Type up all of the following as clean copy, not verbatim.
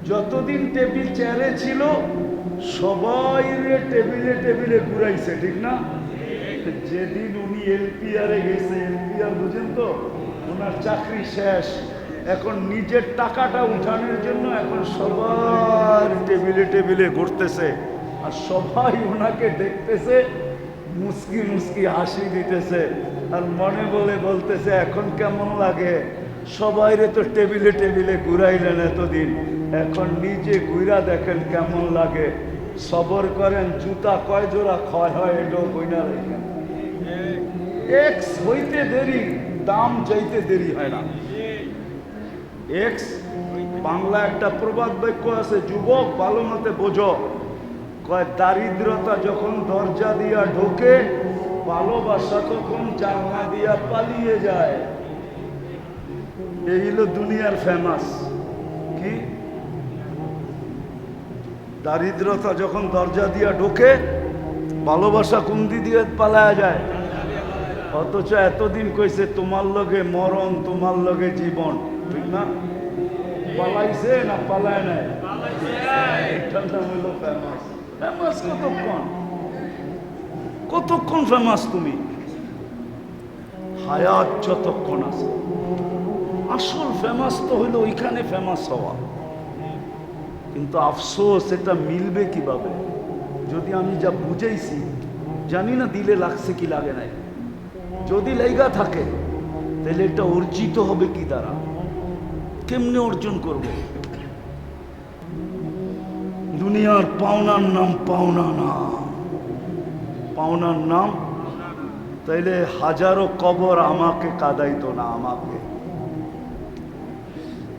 যতদিন টেবিল চেয়ারে ছিল সবাই টেবিলে টেবিলে ঘুরাইছে, ঠিক না? যেদিন উনি এলপিআরে গেছে, এলপিআর বুঝেন তো, ওনার চাকরি শেষ, এখন নিজের টাকাটা উঠানোর জন্য এখন সবার টেবিলে টেবিলে ঘুরতেছে, আর সবাই ওনাকে দেখতেছে, মুস্কি মুস্কি হাসি দিতেছে, আর মনে বলে বলতেছে এখন কেমন লাগে, সবাইরে তো টেবিলে টেবিলে ঘুরাইলেন এতদিন, এখন নিজে ঘুরা দেখেন কেমন লাগে। সবর করেন, জুতা কয় জোড়া ক্ষয় হয় এটাও কইনা রেখেন। এক্স হইতে দেরি, দাম চাইতে দেরি হয় না। এক্স বাংলা একটা প্রবাদ বাক্য আছে, যুবক ভালো মতে বোঝো, কয় দারিদ্রতা যখন দরজা দিয়া ঢোকে, ভালোবাসা তখন জানলা দিয়া পালিয়ে যায়। এই হলো দুনিয়ার ফেমাস। কি? দারিদ্রতা যখন দরজা দিয়া ঢোকে, ভালোবাসা কুন্দি দিয়ে পালায়া যায়। অথচ এতদিন কইছে তোমার লগে মরণ, তোমার লগে জীবন, ঠিক না? পালাইছে না পালায় নাই? এটার নাম হলো ফেমাস। ফেমাস কতক্ষণ? কতক্ষণ ফেমাস তুমি? হায়াত যতক্ষণ আছে। আসল ফেমাস তো হইলো ওইখানে ফেমাস হওয়া। কিন্তু আফসোস, এটা মিলবে কিভাবে? যদি আমি যা বুঝাইছি, জানি না দিলে লাগছে কি লাগে নাই, যদি লাইগা থাকে তাহলে এটা অর্জিত হবে কি দ্বারা? কেমনে অর্জন করব? দুনিয়ার পাওনার নাম পাওনা না, পাওনার নাম, তাইলে হাজারো কবর আমাকে কাঁদাইতো না। আমাকে,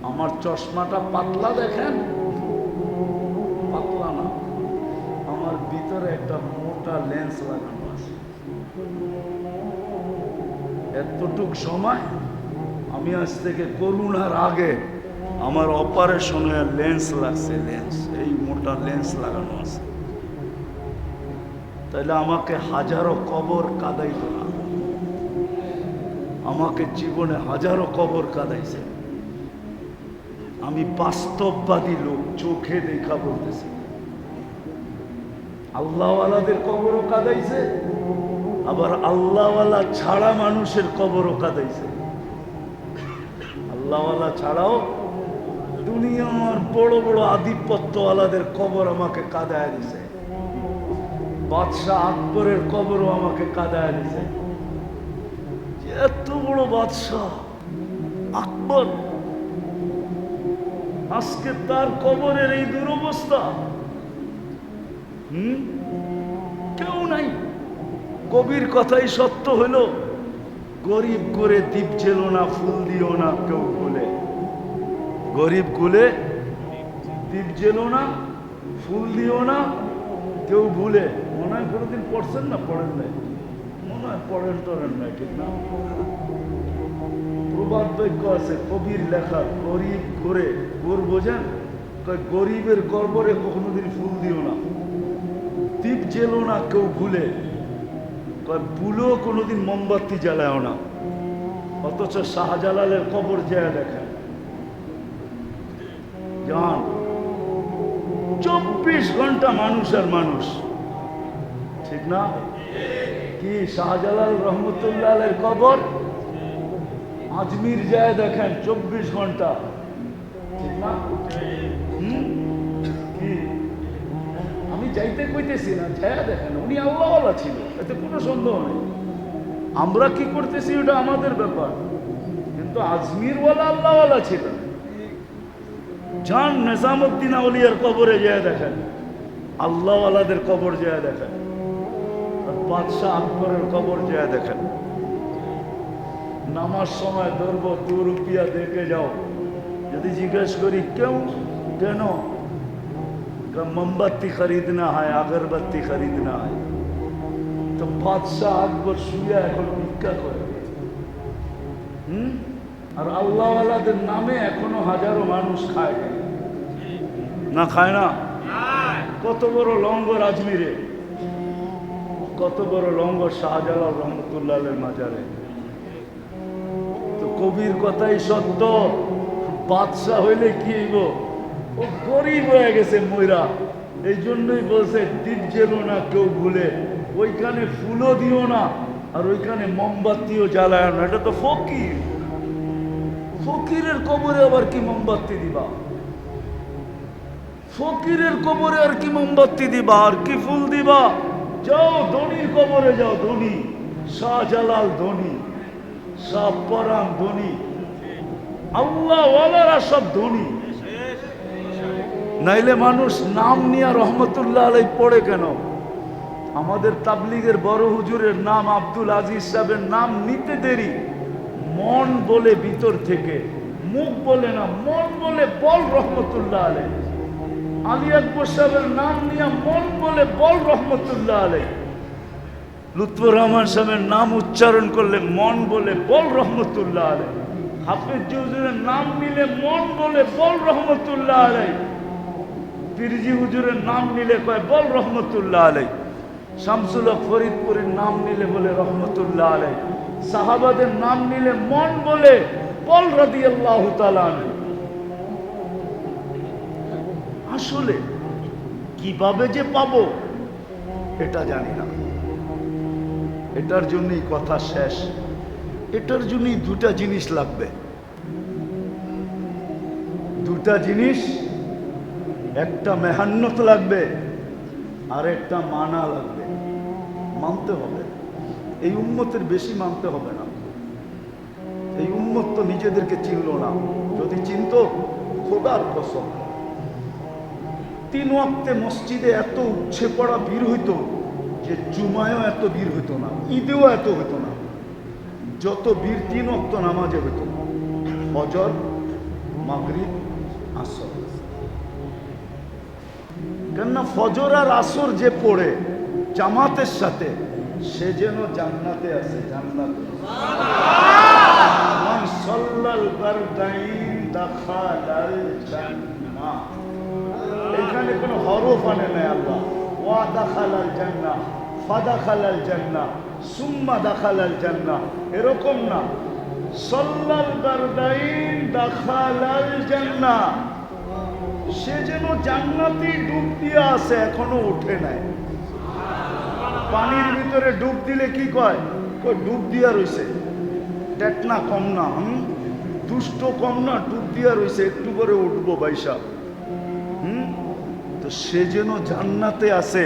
আমার চশমাটা পাতলা দেখেন, পাতলা না, আমার ভিতরে একটা মোটা লেন্স লাগানো আছে। এতটুক সময় আমি আজ থেকে করোনার আগে আমার অপারেশনে লেন্স লাগছে, লেন্স, এই মোটা লেন্স লাগানো আছে। তাইলে আমাকে হাজারো কবর কাঁদাইতো না। আমাকে জীবনে হাজারো কবর কাঁদাইছে। আমি বাস্তববাদী লোক, চোখে দেখা বলতেছি। আল্লাহওয়ালাদের কবরও কাঁদাইছে, আবার আল্লাহওয়ালা ছাড়া মানুষের কবরও কাঁদাইছে। আল্লাহওয়ালা ছাড়াও দুনিয়ার বড় বড় আধিপত্যওয়ালাদের কবর আমাকে কাঁদায় দিছে। বাদশাহ আকবরের কবরও আমাকে কাঁদায় দিছে। এত বড় বাদশাহ আকবর, আজকে তার কবরের এই দুরবস্থা। কেউ নাই। কবির কথাই সত্য হলো, গরিব করে দ্বীপ জেলো না, ফুল দিও না কেউ ভুলে। গরিব গুলে দ্বীপ জেলো না, ফুল দিও না কেউ ভুলে। মনে হয় কোনোদিন পড়ছেন না? পড়েন নাই? মনে হয় পড়েন টড়েন নাই, ঠিক না? প্রবাদ বাক্য আছে, কবির লেখা, গরিব করে, গোর বোঝেন? গরিবের গর্বরে কোনোদিন ফুল দিও না, দ্বীপ জেলো না কেউ ভুলে, ভুলেও কোনোদিন মোমবাতি জ্বালাও না। অথচ শাহজালালের কবর যায় দেখেন, জান 24 ঘন্টা মানুষ আর মানুষ, ঠিক না? কি শাহজালাল রহমতুল্লাহের কবর আজমির যায় দেখেন 24 ঘন্টা, ঠিক না? কি আমি যাইতে কইতেছি না, যায় দেখেন, উনি আল্লাহওয়ালা ছিল, এতে কোনো সন্দেহ নেই। আমরা কি করতেছি ওটা আমাদের ব্যাপার, কিন্তু আজমিরওয়ালা আল্লাহওয়ালা ছিল। যান নিজামুদ্দিন আউলিয়ার কবরে যায় দেখেন, আল্লাহওয়ালাদের কবর যায় দেখেন, আর বাদশাহ আকবরের কবর যায় দেখেন। নামার সময় ধরবো 2 রুপিয়া দেখে যাও, যদি জিজ্ঞেস করি কেউ কেন, মোমবাতি খরিদনা হয়, আগরবাতি খরিদনা হয়। তো বাদশাহ আকবর শুয়ে এখন ভিক্ষা করে। আর আল্লাহওয়ালাদের নামে এখনো হাজারো মানুষ খায় না, খায় না? কত বড় লঙ্গর আজমিরে, কত বড় লঙ্গর শাহজালাল রহমতুল্লাহের মাজারে। তো কবির কথাই সত্য, বাদশাহ হইলে কি হইব? ও গরিব হয়ে গেছে ময়রা। এই জন্যই বলছে দ্বীপ জেলো না কেউ ভুলে, ওইখানে ফুলও দিও না আর ওইখানে মোমবাতিও জ্বালায় না। এটা তো ফকির, ফকিরের কবরে আবার কি মোমবাতি দিবা? ফকিরের কবরে আর কি মোমবাতি দিবা, আর কি ফুল দিবা? যাও ধনীর কবরে যাও, ধনী শাহজালাল ধনী, শাহ পরাণ ধনী, আল্লাহ ওয়ালারা সব ধনী। নাইলে মানুষ নাম নিয়ে রহমতুল্লাহ আলাই পড়ে কেন? আমাদের তাবলিগের বড় হুজুরের নাম আব্দুল আজিজ সাহেবের নাম নিতে দেরি, মন বলে ভিতর থেকে, মুখ বলে না, মন বলে বল রহমতুল্লাহ আলাই। আলী আকবর সাহেবের নাম নিয়ে মন বলে বল রহমতুল্লাহ আলাই। লুৎফর রহমান সাহেবের নাম উচ্চারণ করলে মন বলে বল রহমতুল্লাহ আলাই। হাফিজ হুজুরের নাম নিলে মন বলে বল রহমতুল্লাহ আলাই। পীরজি হুজুরের নাম নিলে কয় বল রহমতুল্লাহ আলাই। শামসুল হক ফরিদপুরের নাম নিলে বলে রহমতুল্লাহ আলাই। সাহাবাদের নাম নিলে মন বলে বল রাদিয়াল্লাহু তাআলা আনহু। আসলে কিভাবে যে পাবো এটা জানি না। এটার জন্যই কথা শেষ। এটার জন্যই দুটা জিনিস লাগবে, দুটা জিনিস, একটা মেহান্নত লাগবে আর একটা মানা লাগবে। মানতে হবে। এই উম্মতের বেশি মানতে হবে না। এই উম্মত তো নিজেদেরকে চিনল না। যদি চিনত, খোদার কসম 3 ওয়াক্তে মসজিদে এত উচ্ছে পড়া ভিড় হইতো যে জুমায়ও এত ভিড় হইতো না, ঈদেও এত হইতো না। যত ভিড় 3 ওয়াক্ত নামাজে হইতো, ফজর, মাগরিব, আসর। কেননা ফজর আর আসর যে পড়ে জামাতের সাথে, সে যেন জান্নাতে আছে। জান্নাতে মান সাল্লাল বারদাইন দাখালাল জান্নাহ। এখানে কোনো হরফ আনে নাই আল্লাহ। ওয়া দাখালাল জান্নাহ, ফাদাখালাল জান্নাহ, সুম্মা দাখালাল জান্নাহ, এরকম না। সাল্লাল বারদাইন দাখালাল জান্নাহ, সে যেন জান্নাতে ডুব দিয়ে আছে, এখনো উঠে নাই। পানির ভিতরে ডুব দিলে কি কয়? ডুব দিয়া রইছে, টেটনা কম না, দুষ্ট কম না, ডুব দিয়া রইছে, একটু করে উঠবো বাইসা। তো সে যেন জান্নাতে আছে,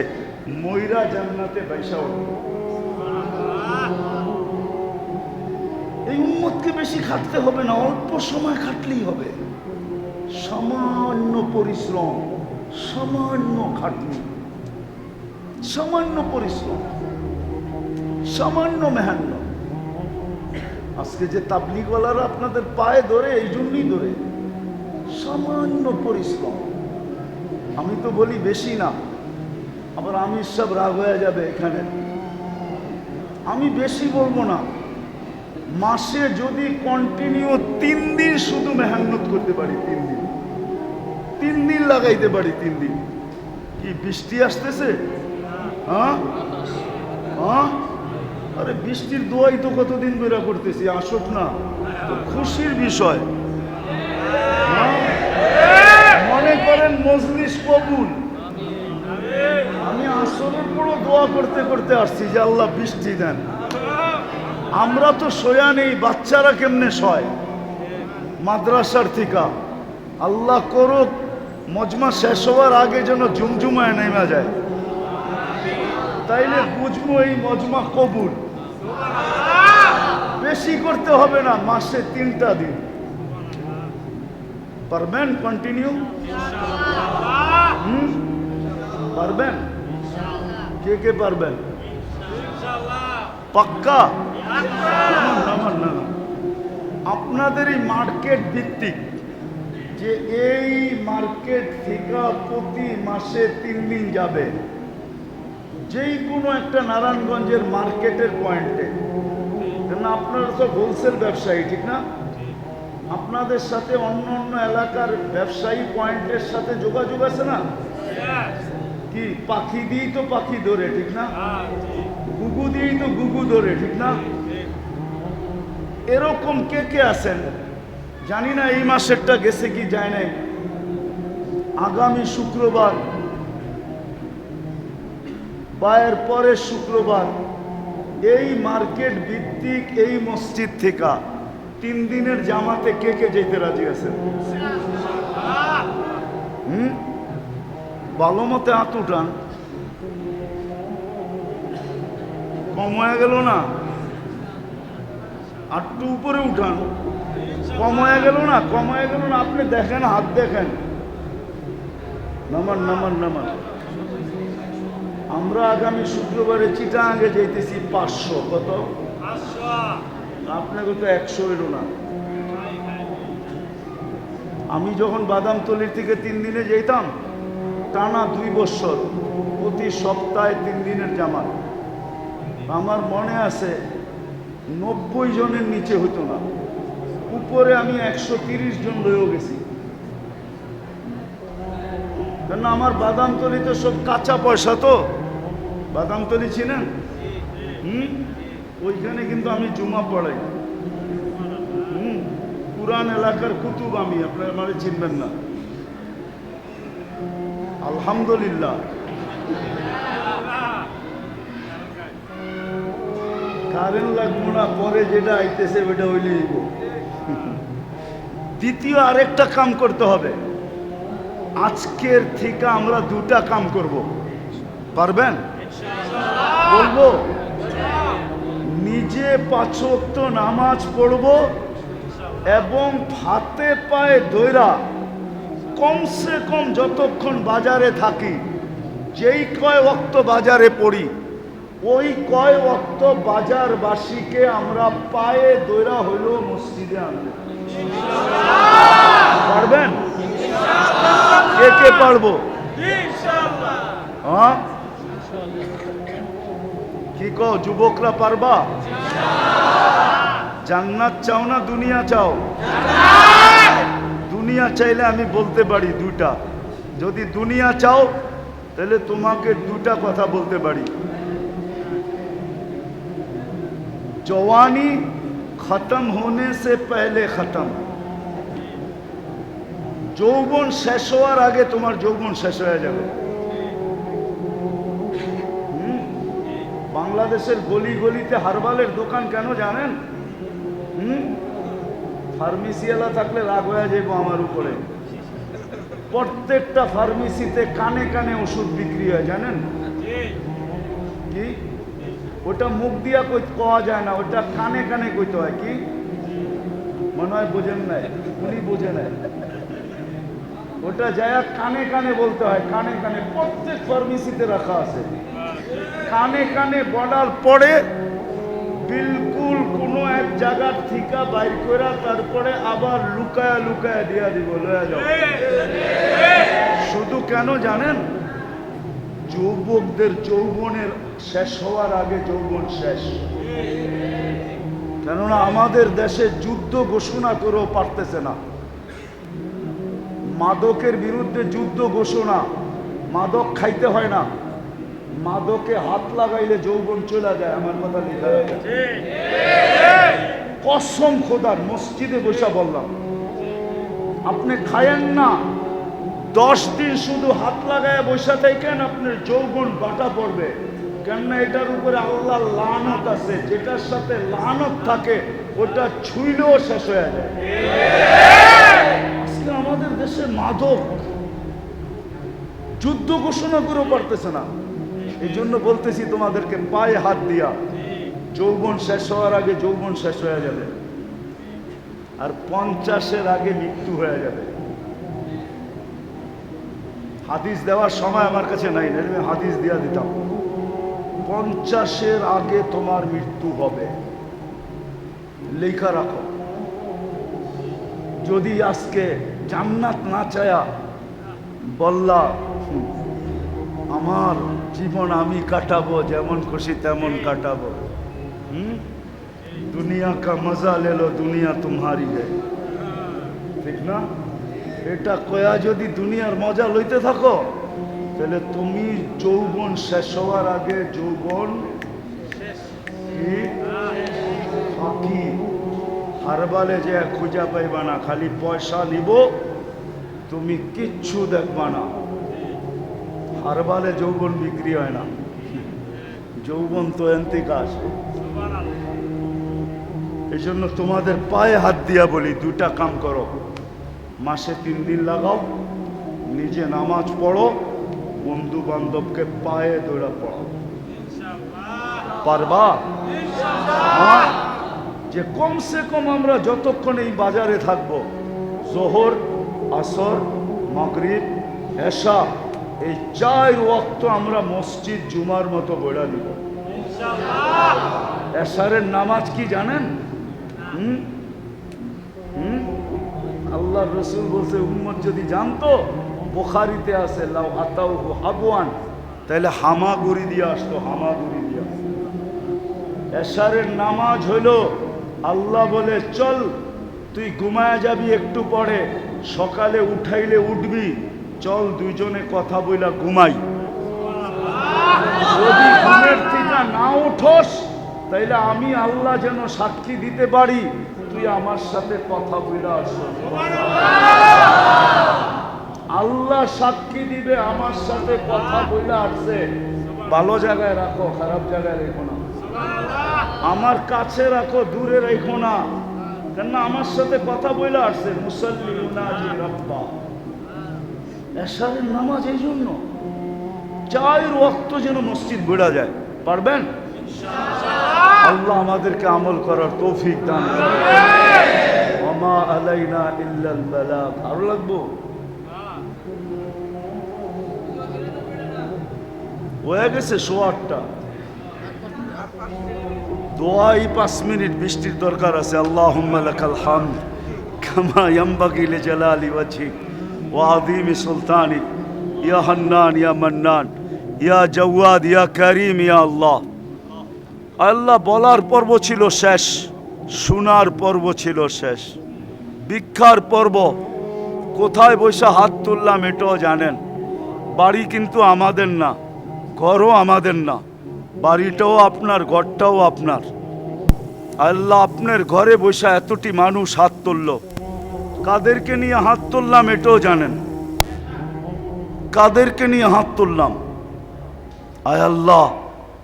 ময়রা জান্নাতে বাইসা উঠবো। এই উম্মতকে বেশি খাটতে হবে না, অল্প সময় খাটলেই হবে। সামান্য পরিশ্রম, সামান্য খাটনি, সামান্য পরিশ্রম, সামান্য মেহান্ন। আজকে যে তাবলিগওয়ালারা আপনাদের পায়ে ধরে, এই জন্যই ধরে, সামান্য পরিশ্রম। আমি তো বলি বেশি না, আবার আমির সব রাগ হয়ে যাবে এখানে। আমি বেশি বলবো না। মাসে যদি কন্টিনিউ 3 দিন শুধু মেহান্নত করতে পারি, 3 দিন লাগাইতে পারি, 3 দিন। কি বৃষ্টি আসতেছে? হ্যাঁ হ্যাঁ, আরে বৃষ্টির দোয়াই তো কতদিন ধরে করতেছি, আসুক না, তো খুশির বিষয়। মনে করেন মজলিস কবুল। আমি আসরের পরও দোয়া করতে করতে আসছি যে আল্লাহ বৃষ্টি দেন। আমরা তো শোয়া নেই, বাচ্চারা কেমনে শয় মাদ্রাসার থেকে। আল্লাহ করুক মজমা শেষ হওয়ার আগে যেন ঝুমঝুমায় নেমে যায়, তাইলে বুঝবো এই মজমা কবুল। বেশি করতে হবে না, মাসে 3টা দিন। পারবেন কন্টিনিউ? পারবেন? কে কে পারবেন? পাক্কা? না, আপনাদের এই মার্কেট ভিত্তিক, যে এই মার্কেট থেকে প্রতি মাসে 3 দিন যাবে যেই কোনো একটা নারায়ণগঞ্জের মার্কেটের পয়েন্টে। কেন আপনারা তো হোলসেল ব্যবসায়ী, ঠিক না? আপনাদের সাথে অন্য অন্য এলাকার ব্যবসায়ী পয়েন্টের সাথে যোগাযোগ আছে না? কি পাখি দিয়েই তো পাখি ধরে, ঠিক না? গুগু দিয়েই তো গুগু ধরে, ঠিক না? এরকম কে কে আছেন জানি না, এই মাসেরটা গেছে কি যায় নাই। আগামী শুক্রবার বা এর পরের শুক্রবার এই মার্কেট ভিত্তিক এই মসজিদ থেকে 3 দিনের জামাতে কে কে যেতে রাজি আছেন? ভালো মতে হাত উঠান। কম হয়ে গেল না? আটটু উপরে উঠান। কম হয়ে গেল না? কম হয়ে গেল না? আপনি দেখেন, হাত দেখেন। নামান নামান নামান। আমরা আগামী শুক্রবারে চিটাগাঙ্গে যাইতেছি 500। কত? আপনাকে তো 100 এলো না। আমি যখন বাদামতলির থেকে 3 দিনে যেতাম, টানা 2 বছর প্রতি সপ্তাহে 3 দিনের জামাত। আমার মনে আছে 90 জনের নিচে হতো না, উপরে আমি 130 জন রয়েও গেছি। কেন আমার বাদামতলিতে সব কাঁচা পয়সা তো। বাদামতলি চিনেন? ওইখানে কিন্তু আমি জুমা পড়াই। পুরান এলাকার কুতুব আমি, আপনারা মানে চিনবেন না। আলহামদুলিল্লাহ। কারেন্ট লাগবো না, পরে যেটা আইতেছে ওইটা হইলেই। দ্বিতীয় আরেকটা কাম করতে হবে। আজকের থেকে আমরা 2টা কাম করব। পারবেন? বলবো, নিজে 5 ওয়াক্ত নামাজ পড়ব এবং হাতে পায়ে ধইরা কমসে কম যতক্ষণ বাজারে থাকি, যেই কয় ওয়াক্ত বাজারে পড়ি, ওই কয় ওয়াক্ত বাজারবাসীকে আমরা পায়ে ধইরা হইলো মসজিদে আনবো। পারবেন? কে কে পারবো? হ্যাঁ, কি কও যুবকরা, পারবা? জান্নাত চাও না দুনিয়া চাও? দুনিয়া চাইলে আমি বলতে পারি 2টা। যদি দুনিয়া চাও তাহলে তোমাকে 2টা কথা বলতে পারি। जवानी खत्म होने से पहले खत्म। যৌবন শেষ হওয়ার আগে তোমার যৌবন শেষ হয়ে যাবে। বাংলাদেশের গলি গলিতে হারবালের দোকান কেন জানেন? ফার্মেসিওয়ালা থাকলে রাগ হয়ে যাবো আমার উপরে। প্রত্যেকটা ফার্মেসিতে কানে কানে ওষুধ বিক্রি হয়, জানেন কি? ওটা মুখ দিয়া কওয়া যায় না, ওটা কানে কানে কইতে হয়। কি মনে হয় বোঝেন নাই? উনি বোঝে নাই। ওটা যায় কানে কানে বলতে হয়, কানে কানে। প্রত্যেক ফার্মেসিতে রাখা আছে। কানে কানে বলার পরে বিলকুল কোনো এক জায়গার থেকে বাইর করে তারপরে আবার লুকায়া লুকায়া দিয়া দিব, লয়া যাও। শুধু কেন জানেন? যুবকদের যৌবনের শেষ হওয়ার আগে যৌবন শেষ। কেননা আমাদের দেশে যুদ্ধ ঘোষণা করেও পারতেছে না। মাদকের বিরুদ্ধে যুদ্ধ ঘোষণা। মাদক খাইতে হয় না, মাদকে হাত লাগাইলে যৌবন চলে যায়। আমার কথা লেখা আছে, কসম খোদার, মসজিদে বসে বললাম। আপনি খায়েন না, 10 দিন শুধু হাত লাগায় বসে থাকেন, আপনার যৌবন বাটা পড়বে। কেননা এটার উপরে আল্লাহ লানত আছে। যেটার সাথে লানত থাকে ওটা ছুঁইলেও শেষ হয়ে যায়। আজকে আমাদের দেশে মাদক যুদ্ধ ঘোষণা করেও পারতেছে না। এই জন্য বলতেছি তোমাদেরকে পায়ে হাত দিয়া, যৌবন শেষ হওয়ার আগে যৌবন শেষ হয়ে যাবে, আর 50-এর আগে মৃত্যু হয়ে যাবে। হাদিস দেওয়ার সময় আমার কাছে নাই, আমি হাদিস দিয়া দিতাম। 50-এর আগে তোমার মৃত্যু হবে, লেখা রাখো। যদি আজকে জান্নাত না চায়া বললা আমার জীবন আমি কাটাবো, যেমন খুশি তেমন কাটাবো, দুনিয়া কা মজা লে লো, দুনিয়া তোমারি হ্যায়, ঠিক না? এটা কয়া যদি দুনিয়ার মজা লইতে থাকো, তাহলে তুমি যৌবন শেষ হওয়ার আগে যৌবন কি ফাঁকি। হারবালে যে খুঁজা পাইবা না, খালি পয়সা নিব, তুমি কিচ্ছু দেখবা না। হারবালে যৌবন বিক্রি হয় না, যৌবন তো এন্তিকা আসে। এই জন্য তোমাদের পায়ে হাত দিয়া বলি, দুটা কাম করো। মাসে 3 দিন লাগাও, নিজে নামাজ পড়ো, বন্ধু বান্ধবকে পায়ে দৌড়া পড়াও। পারবা? হ্যাঁ? যে কমসে কম আমরা যতক্ষণ এই বাজারে থাকবো, জোহর, আসর, মাগরিব, এশা, এই 4 ওয়াক্ত আমরা মসজিদ জুমার মতো বইড়া দিব। এশারের নামাজ কি জানেন? আল্লাহ রসুল বলছে, উম্মত যদি জানতো, বুখারীতে আছে, লাউ আতাউহু হাবওয়ান, তাহলে হামাগুড়ি দিয়ে আসতো, হামাগুড়ি দিয়ে আসতো। এশারের নামাজ হইল, আল্লাহ বলে চল তুই ঘুমায় যাবি একটু পরে, সকালে উঠাইলে উঠবি, চল দুইজনে কথা বইলা ঘুমাই। যদি ঘুমের থেকে না উঠোস, তাইলে আমি আল্লাহ যেন সাক্ষী দিতে পারি তুই আমার সাথে কথা বইলা আসো। আল্লাহ সাক্ষী দিবে আমার সাথে কথা বইলা আসছে। ভালো জায়গায় রাখো, খারাপ জায়গায় রেখো না। আমার কাছে রাখো, দূরে রেখো না। কেন আমার সাথে কথা বইলা আসছে। মুসাল্লি উনাজি রাব্বা, এশারের নামাজ এই জন্য 4 ওয়াক্ত যেন মসজিদ বেড়া যায়। পারবেন? আল্লাহ আমাদেরকে আমল করার তৌফিক দান করেন। ওমা আলাইনা ইল্লাল বালাগ। আরো লাগবো? হয়ে গেছে 8:15। দোয়াই 5 মিনিট, বৃষ্টির দরকার আছে। আল্লাহুম্মা লাকাল হামদ কামা ইয়ানবাগি লিজালালি ওয়াজহিক ওয়া আযীমি সুলতানিক ইয়া হান্নান ইয়া মান্নান ইয়া জাওয়াদ ইয়া কারীম ইয়া আল্লাহ। আল্লাহ বলার পর্ব ছিল শেষ, শোনার পর্ব ছিল শেষ, ভিক্ষার পর্ব। কোথায় বসে হাত তুললাম এটাও জানেন। বাড়ি কিন্তু আমাদের না, ঘরও আমাদের না, বাড়িটাও আপনার, ঘরটাও আপনার। আল্লাহ আপনার ঘরে বসে এতটি মানুষ হাত তুলল, কাদেরকে নিয়ে হাত তুললাম এটাও জানেন, কাদেরকে নিয়ে হাত তুললাম। আয় আল্লাহ,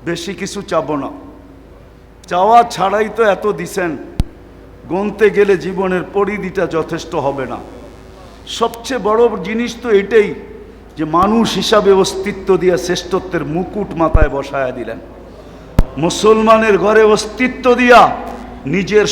বেশি কিছু চাবো না, চাওয়া ছাড়াই তো এত দিছেন, গুনতে গেলে জীবনের পরিধিটা যথেষ্ট হবে না। সবচেয়ে বড় জিনিস তো এটাই যে মানুষ হিসাবে অস্তিত্ব দিয়ে শ্রেষ্ঠত্বের মুকুট মাথায় বসায়া দিলেন। মুসলমানের ঘরে অস্তিত্ব দিয়া নিজের